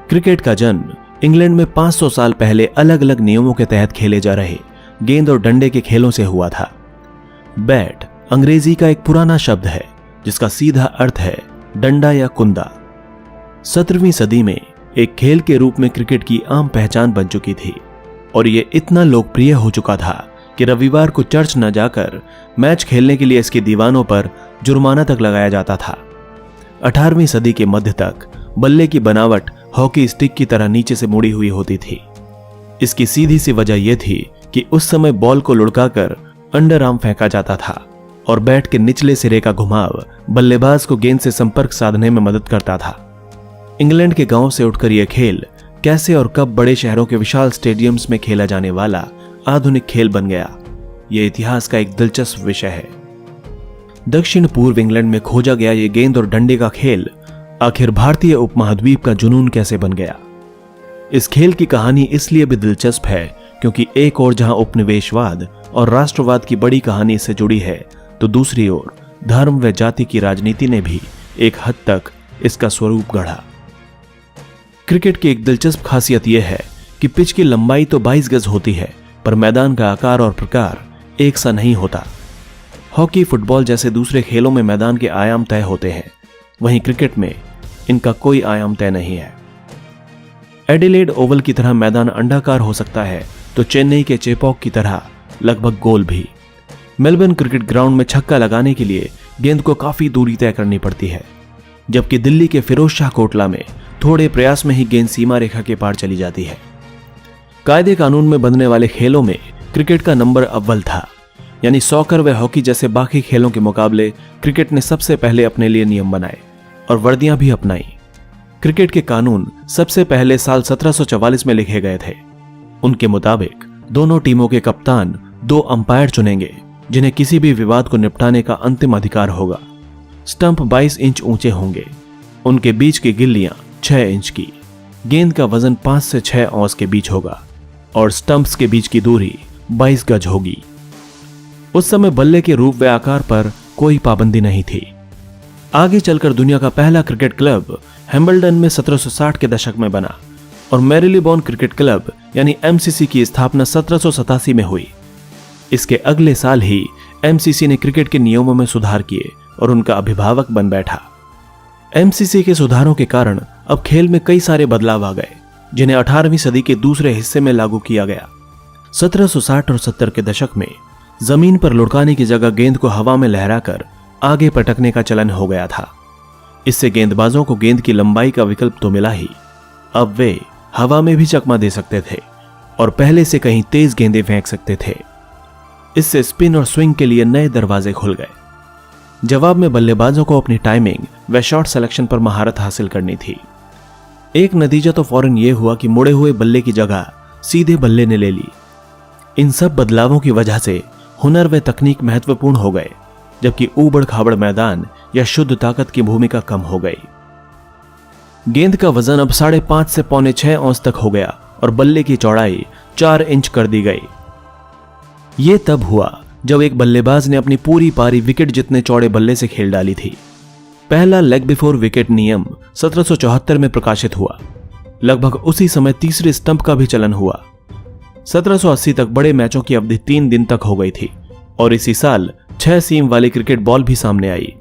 Cricket का जन्म England में 500 साल पहले अलग अलग नियमों के तहत खेले जा रहे गेंद और डंडे के खेलों से हुआ था। बैट अंग्रेजी का एक पुराना शब्द है जिसका सीधा अर्थ है डंडा या कुंदा। 17वीं सदी में एक खेल के रूप में क्रिकेट की आम पहचान बन चुकी थी और यह इतना लोकप्रिय हो चुका था कि रविवार को चर्च न जाकर मैच खेलने के लिए इसके दीवानों पर जुर्माना तक लगाया जाता था। 18वीं सदी के मध्य तक बल्ले की बनावट हॉकी स्टिक की तरह नीचे से मुड़ी हुई होती थी। इसकी सीधी सी वजह यह थी कि उस समय बॉल को लुढ़काकर अंडर आर्म फेंका जाता था और बैट के निचले सिरे का घुमाव बल्लेबाज को गेंद से संपर्क साधने में मदद करता था। इंग्लैंड के गांव से उठकर यह खेल कैसे और कब बड़े शहरों के विशाल स्टेडियम्स में खेला जाने वाला आधुनिक खेल बन गया, यह इतिहास का एक दिलचस्प विषय है। दक्षिण पूर्व इंग्लैंड में खोजा गया यह गेंद और डंडे का खेल आखिर भारतीय उपमहाद्वीप का जुनून कैसे बन गया। इस खेल की कहानी इसलिए भी दिलचस्प है क्योंकि एक ओर जहां उपनिवेशवाद और राष्ट्रवाद की बड़ी कहानी इससे जुड़ी है, तो दूसरी ओर धर्म व जाति की राजनीति ने भी एक हद तक इसका स्वरूप गढ़ा। क्रिकेट की एक दिलचस्प खासियत यह है कि पिच की लंबाई तो 22 गज होती है, पर मैदान का आकार और प्रकार एक सा नहीं होता। हॉकी, फुटबॉल जैसे दूसरे खेलों में मैदान के आयाम तय होते हैं, वहीं क्रिकेट में इनका कोई आयाम तय नहीं है। एडिलेड ओवल की तरह मैदान अंडाकार हो सकता है तो चेन्नई के चेपॉक की तरह लगभग गोल भी। मेलबर्न क्रिकेट ग्राउंड में छक्का लगाने के लिए गेंद को काफी दूरी तय करनी पड़ती है, जबकि दिल्ली के फिरोज शाह कोटला में थोड़े प्रयास में ही गेंद सीमा रेखा के पार चली जाती है। कायदे कानून में बंधने वाले खेलों में क्रिकेट का नंबर अव्वल था, यानी सॉकर व हॉकी जैसे बाकी खेलों के मुकाबले क्रिकेट ने सबसे पहले अपने लिए नियम बनाए और वर्दियां भी अपनाई। क्रिकेट के कानून सबसे पहले साल 1744 में लिखे गए थे। उनके मुताबिक दोनों टीमों के कप्तान 2 अंपायर चुनेंगे जिन्हें किसी भी विवाद को निपटाने का अंतिम अधिकार होगा। स्टंप 22 इंच ऊंचे होंगे, उनके बीच की गिल्लियां 6 इंच की, गेंद का वजन 5 से 6 औंस के बीच होगा और स्टंप्स के बीच की दूरी 22 गज होगी। उस समय बल्ले के रूप व आकार पर कोई पाबंदी नहीं थी। आगे चलकर दुनिया का पहला क्रिकेट क्लब हैम्बल्डन में 1760 के दशक में बना और मैरीलीबोन क्रिकेट क्लब यानी एमसीसी की स्थापना 1787 में हुई। इसके अगले साल ही एमसीसी ने क्रिकेट के नियमों में सुधार किए और उनका अभिभावक बन बैठा। एमसीसी के सुधारों के कारण अब खेल में कई सारे बदलाव आ गए, जिन्हें 18वीं सदी के दूसरे हिस्से में लागू किया गया। 1760 और 70 के दशक में जमीन पर लुढ़काने की जगह गेंद को हवा में लहराकर आगे पटकने का चलन हो गया था। इससे गेंदबाजों को गेंद की लंबाई का विकल्प तो मिला ही, अब वे हवा में भी चकमा दे सकते थे और पहले से कहीं तेज गेंदें फेंक सकते थे। इससे स्पिन और स्विंग के लिए नए दरवाजे खुल गए। जवाब में बल्लेबाजों को अपनी टाइमिंग व शॉट सिलेक्शन पर महारत हासिल करनी थी। एक नतीजा तो फौरन यह हुआ कि मुड़े हुए बल्ले की जगह सीधे बल्ले ने ले ली। इन सब बदलावों की वजह से हुनर व तकनीक महत्वपूर्ण हो गए, जबकि ऊबड़ खाबड़ मैदान या शुद्ध ताकत की भूमिका कम हो गई। गेंद का वजन अब 5.5 से 6.25 औंस तक हो गया और बल्ले की चौड़ाई 4 इंच कर दी गई। यह तब हुआ जब एक बल्लेबाज ने अपनी पूरी पारी विकेट जितने चौड़े बल्ले से खेल डाली थी। पहला लेग बिफोर विकेट नियम 1774 में प्रकाशित हुआ। लगभग उसी समय तीसरे स्टंप का भी चलन हुआ। 1780 तक बड़े मैचों की अवधि 3 दिन तक हो गई थी और इसी साल 6 सीम वाली क्रिकेट बॉल भी सामने आई।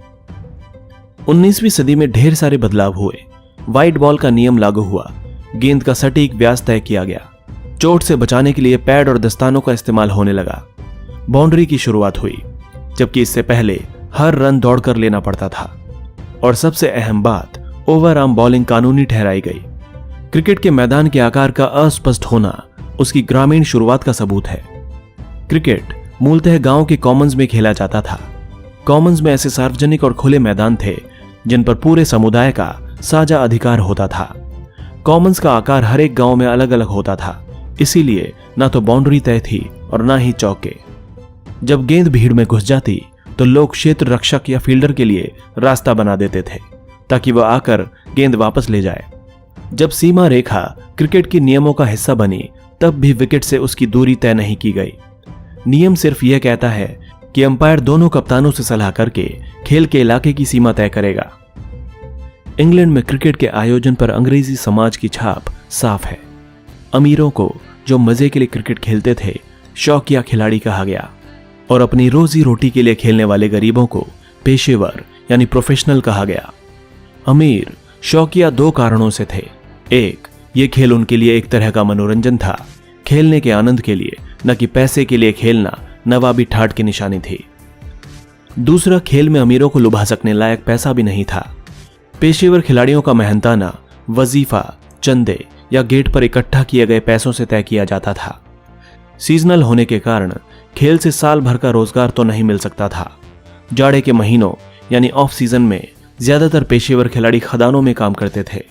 19वीं सदी में ढेर सारे बदलाव हुए। वाइड बॉल का नियम लागू हुआ, गेंद का सटीक व्यास तय किया गया, चोट से बचाने के लिए पैड और दस्तानों का इस्तेमाल होने लगा, बाउंड्री की शुरुआत हुई, जबकि इससे पहले हर रन दौड़कर लेना पड़ता था, और सबसे अहम बात, ओवर आर्म बॉलिंग कानूनी ठहराई गई। क्रिकेट के मैदान के आकार का अस्पष्ट होना उसकी ग्रामीण शुरुआत का सबूत है। क्रिकेट मूलतः गांव के कॉमन्स में खेला जाता था। कॉमन्स में ऐसे सार्वजनिक और खुले मैदान थे जिन पर पूरे समुदाय का साझा अधिकार होता था। कॉमन्स का आकार हर एक गांव में अलग अलग होता था, इसीलिए ना तो बाउंड्री तय थी और ना ही चौके। जब गेंद भीड़ में घुस जाती तो लोग क्षेत्र रक्षक या फील्डर के लिए रास्ता बना देते थे ताकि वह आकर गेंद वापस ले जाए। जब सीमा रेखा क्रिकेट के नियमों का हिस्सा बनी तब भी विकेट से उसकी दूरी तय नहीं की गई। नियम सिर्फ यह कहता है कि अंपायर दोनों कप्तानों से सलाह करके खेल के इलाके की सीमा तय करेगा। इंग्लैंड में क्रिकेट के आयोजन पर अंग्रेजी समाज की छाप साफ है। अमीरों को, जो मजे के लिए क्रिकेट खेलते थे, शौकिया खिलाड़ी कहा गया और अपनी रोजी रोटी के लिए खेलने वाले गरीबों को पेशेवर यानी प्रोफेशनल कहा गया। अमीर शौकिया दो कारणों से थे। एक, ये खेल उनके लिए एक तरह का मनोरंजन था, खेलने के आनंद के लिए, न कि पैसे के लिए खेलना नवाबी ठाट की निशानी थी। दूसरा, खेल में अमीरों को लुभा सकने लायक पैसा भी नहीं था। पेशेवर खिलाड़ियों का मेहनताना वजीफा, चंदे या गेट पर इकट्ठा किए गए पैसों से तय किया जाता था। सीजनल होने के कारण खेल से साल भर का रोजगार तो नहीं मिल सकता था। जाड़े के महीनों यानी ऑफ सीजन में ज्यादातर पेशेवर खिलाड़ी खदानों में काम करते थे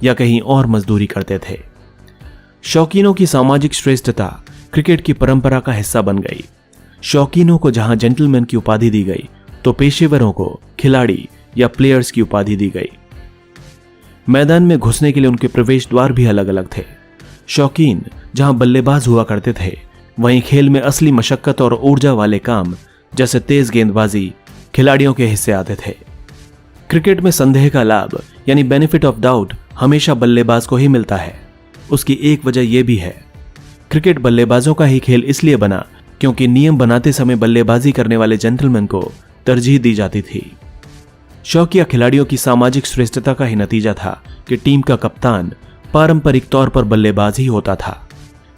या कहीं और मजदूरी करते थे। शौकीनों की सामाजिक श्रेष्ठता क्रिकेट की परंपरा का हिस्सा बन गई। शौकीनों को जहां जेंटलमैन की उपाधि दी गई, तो पेशेवरों को खिलाड़ी या प्लेयर्स की उपाधि दी गई। मैदान में घुसने के लिए उनके प्रवेश द्वार भी अलग अलग थे। शौकीन जहां बल्लेबाज हुआ करते थे, वहीं खेल में असली मशक्कत और ऊर्जा वाले काम जैसे तेज गेंदबाजी खिलाड़ियों के हिस्से आते थे। क्रिकेट में संदेह का लाभ यानी बेनिफिट ऑफ डाउट हमेशा बल्लेबाज को ही मिलता है। उसकी एक वजह यह भी है, क्रिकेट बल्लेबाजों का ही खेल इसलिए बना क्योंकि नियम बनाते समय बल्लेबाजी करने वाले जेंटलमैन को तरजीह दी जाती थी। शौकिया खिलाड़ियों की सामाजिक श्रेष्ठता का ही नतीजा था कि टीम का कप्तान पारंपरिक तौर पर बल्लेबाज ही होता था।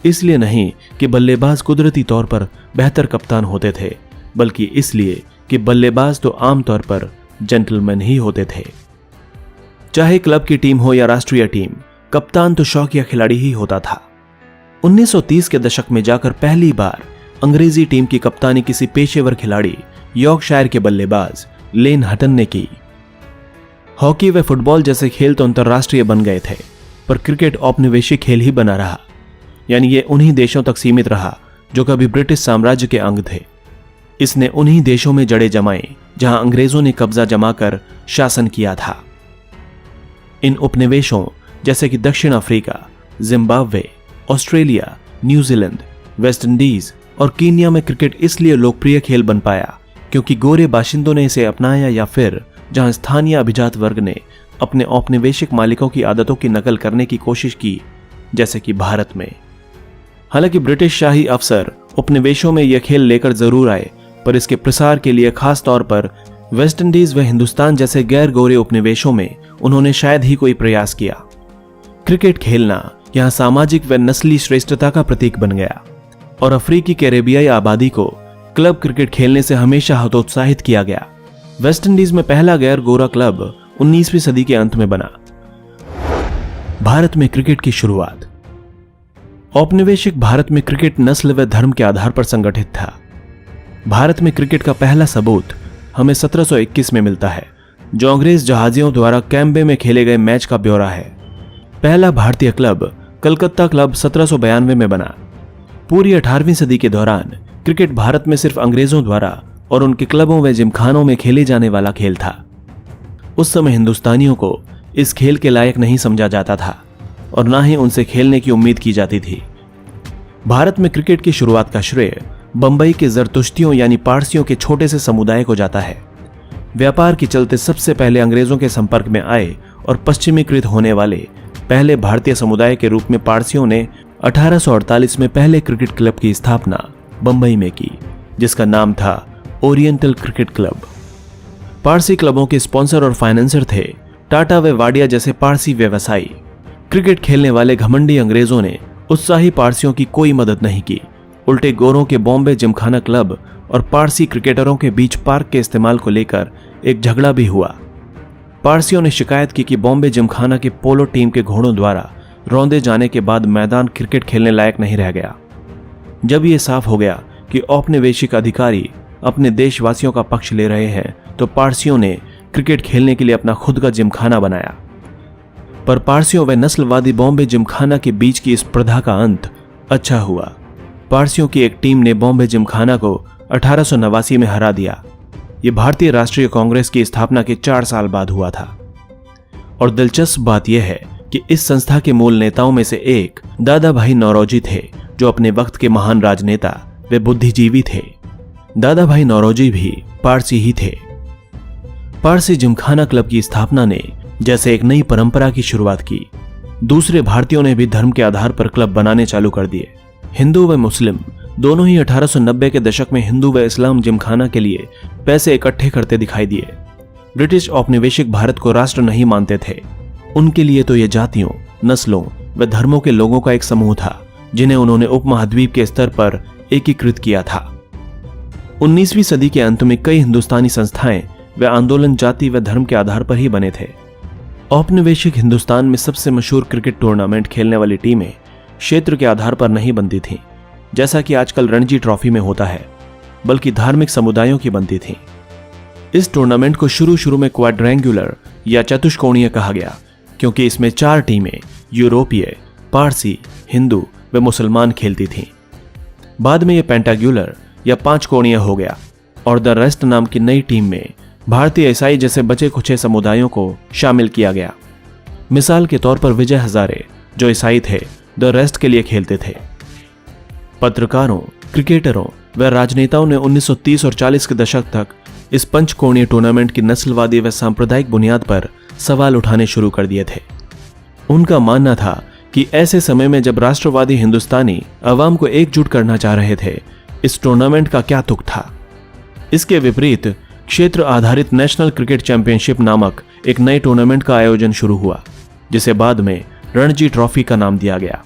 इसलिए नहीं कि बल्लेबाज कुदरती तौर पर बेहतर कप्तान होते थे, बल्कि इसलिए कि बल्लेबाज तो आमतौर पर जेंटलमैन ही होते थे। चाहे क्लब की टीम हो या राष्ट्रीय टीम, कप्तान तो शौकिया खिलाड़ी ही होता था। 1930 के दशक में जाकर पहली बार अंग्रेजी टीम की कप्तानी किसी पेशेवर खिलाड़ी यॉर्कशायर के बल्लेबाज लेन हटन ने की। हॉकी व फुटबॉल जैसे खेल तो अंतर्राष्ट्रीय बन गए थे, पर क्रिकेट औपनिवेशिक खेल ही बना रहा, यानी ये उन्हीं देशों तक सीमित रहा जो कभी ब्रिटिश साम्राज्य के अंग थे। इसने उन्हीं देशों में जड़ें जमाई जहां अंग्रेजों ने कब्जा जमाकर शासन किया था। इन उपनिवेशों जैसे कि दक्षिण Africa, Zimbabwe, Australia, New Zealand, West Indies और कीनिया में क्रिकेट इसलिए लोकप्रिय खेल बन पाया क्योंकि गोरे बाशिंदों ने इसे अपनाया, या फिर जहां स्थानीय अभिजात वर्ग ने अपने औपनिवेशिक मालिकों की आदतों की नकल करने की कोशिश की, जैसे कि भारत में। हालांकि ब्रिटिश शाही अफसर उपनिवेशों में यह खेल लेकर जरूर आए, पर इसके प्रसार के लिए खास तौर पर वेस्ट इंडीज व हिंदुस्तान जैसे गैर गोरे उपनिवेशों में उन्होंने शायद ही कोई प्रयास किया। क्रिकेट खेलना यहां सामाजिक व नस्ली श्रेष्ठता का प्रतीक बन गया और अफ्रीकी कैरेबियाई आबादी को क्लब क्रिकेट खेलने से हमेशा हतोत्साहित किया गया। वेस्ट इंडीज में पहला गैर गोरा क्लब 19वीं सदी के अंत में बना। भारत में क्रिकेट की शुरुआत। औपनिवेशिक भारत में क्रिकेट नस्ल व धर्म के आधार पर संगठित था। भारत में क्रिकेट का पहला सबूत हमें 1721 में मिलता है, जो अंग्रेज जहाजियों द्वारा कैम्बे में खेले गए मैच का ब्यौरा है। पहला भारतीय क्लब कलकत्ता क्लब 1792 में बना। पूरी 18वीं सदी के दौरान क्रिकेट भारत में सिर्फ अंग्रेजों द्वारा और उनके क्लबों व जिमखानों में खेले जाने वाला खेल था। उस समय हिंदुस्तानियों को इस खेल के लायक नहीं समझा जाता था और ना ही उनसे खेलने की उम्मीद की जाती थी। भारत में क्रिकेट की शुरुआत का श्रेय बंबई के जरतुश्तियों यानी पारसियों के छोटे से समुदाय को जाता है। व्यापार के चलते सबसे पहले अंग्रेजों के संपर्क में आए और पश्चिमीकृत होने वाले पहले भारतीय समुदाय के रूप में पारसियों ने 1848 में पहले क्रिकेट क्लब की स्थापना बंबई में की, जिसका नाम था ओरिएंटल क्रिकेट क्लब। पारसी क्लबों के स्पॉन्सर और फाइनेंसर थे टाटा व वाडिया जैसे पारसी व्यवसायी। क्रिकेट खेलने वाले घमंडी अंग्रेजों ने उत्साही पारसियों की कोई मदद नहीं की। उल्टे गोरों के बॉम्बे जिमखाना क्लब और पारसी क्रिकेटरों के बीच पार्क के इस्तेमाल को लेकर एक झगड़ा भी हुआ। पारसियों ने शिकायत की कि बॉम्बे जिमखाना के पोलो टीम के घोड़ों द्वारा रौंदे जाने के बाद मैदान क्रिकेट खेलने लायक नहीं रह गया। जब यह साफ हो गया कि औपनिवेशिक अधिकारी अपने देशवासियों का पक्ष ले रहे हैं, तो पारसियों ने क्रिकेट खेलने के लिए अपना खुद का जिमखाना बनाया। पर पारसियों व नस्लवादी बॉम्बे जिमखाना के बीच की स्पर्धा का अंत अच्छा हुआ। पारसियों की एक टीम ने बॉम्बे जिमखाना को 1889 में हरा दिया। यह भारतीय राष्ट्रीय कांग्रेस की स्थापना के 4 साल बाद हुआ था। और दिलचस्प बात यह है कि इस संस्था के मूल नेताओं में से एक दादा भाई नौरोजी थे, जो अपने वक्त के महान राजनेता वे बुद्धिजीवी थे। दादा भाई नौरोजी भी पारसी ही थे। पारसी जिमखाना क्लब की स्थापना ने जैसे एक नई परंपरा की शुरुआत की। दूसरे भारतीयों ने भी धर्म के आधार पर क्लब बनाने चालू कर दिए। हिंदू व मुस्लिम दोनों ही 1890 के दशक में हिंदू व इस्लाम जिमखाना के लिए पैसे इकट्ठे करते दिखाई दिए। ब्रिटिश औपनिवेशिक भारत को राष्ट्र नहीं मानते थे। उनके लिए तो ये जातियों, नस्लों व धर्मों के लोगों का एक समूह था जिन्हें उन्होंने उपमहाद्वीप के स्तर पर एकीकृत किया था। 19वीं सदी के अंत में कई हिंदुस्तानी संस्थाएं व आंदोलन जाति व धर्म के आधार पर ही बने थे। औपनिवेशिक हिंदुस्तान में सबसे मशहूर क्रिकेट टूर्नामेंट खेलने वाली टीमें क्षेत्र के आधार पर नहीं बनती थीं, जैसा कि आजकल रणजी ट्रॉफी में होता है, बल्कि धार्मिक समुदायों की बनती थीं। इस टूर्नामेंट को शुरू में क्वाड्रेंगुलर या चतुष्कोणीय कहा गया, क्योंकि इसमें 4 टीमें यूरोपीय, पारसी, हिंदू व मुसलमान खेलती थीं। बाद में यह पेंटाग्युलर या 5 कोणीय हो गया और द रेस्ट नाम की नई टीम में भारतीय ईसाई जैसे बचे खुचे समुदायों को शामिल किया गया। मिसाल के तौर पर विजय हजारे जो ईसाई थे, द रेस्ट के लिए खेलते थे। पत्रकारों, क्रिकेटरों व राजनेताओं ने 1930 और 40 के दशक तक इस पंचकोणीय टूर्नामेंट की नस्लवादी व सांप्रदायिक बुनियाद पर सवाल उठाने शुरू कर दिए थे। उनका मानना था कि ऐसे समय में जब राष्ट्रवादी हिंदुस्तानी अवाम को एकजुट करना चाह रहे थे, इस टूर्नामेंट का क्या तुक था। इसके विपरीत क्षेत्र आधारित नेशनल क्रिकेट चैंपियनशिप नामक एक नए टूर्नामेंट का आयोजन शुरू हुआ, जिसे बाद में रणजी ट्रॉफी का नाम दिया गया।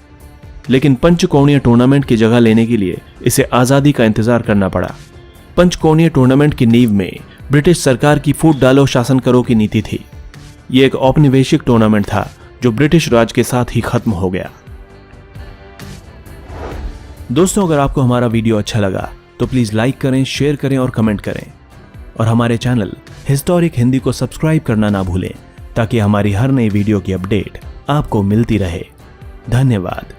लेकिन पंचकोणीय टूर्नामेंट की जगह लेने के लिए इसे आजादी का इंतजार करना पड़ा। पंचकोणीय टूर्नामेंट की नींव में ब्रिटिश सरकार की फूट डालो शासन करो की नीति थी। यह एक औपनिवेशिक टूर्नामेंट था जो ब्रिटिश राज के साथ ही खत्म हो गया। दोस्तों, अगर आपको हमारा वीडियो अच्छा लगा तो प्लीज लाइक करें, शेयर करें और कमेंट करें, और हमारे चैनल हिस्टोरिक हिंदी को सब्सक्राइब करना ना भूलें ताकि हमारी हर नई वीडियो की अपडेट आपको मिलती रहे। धन्यवाद।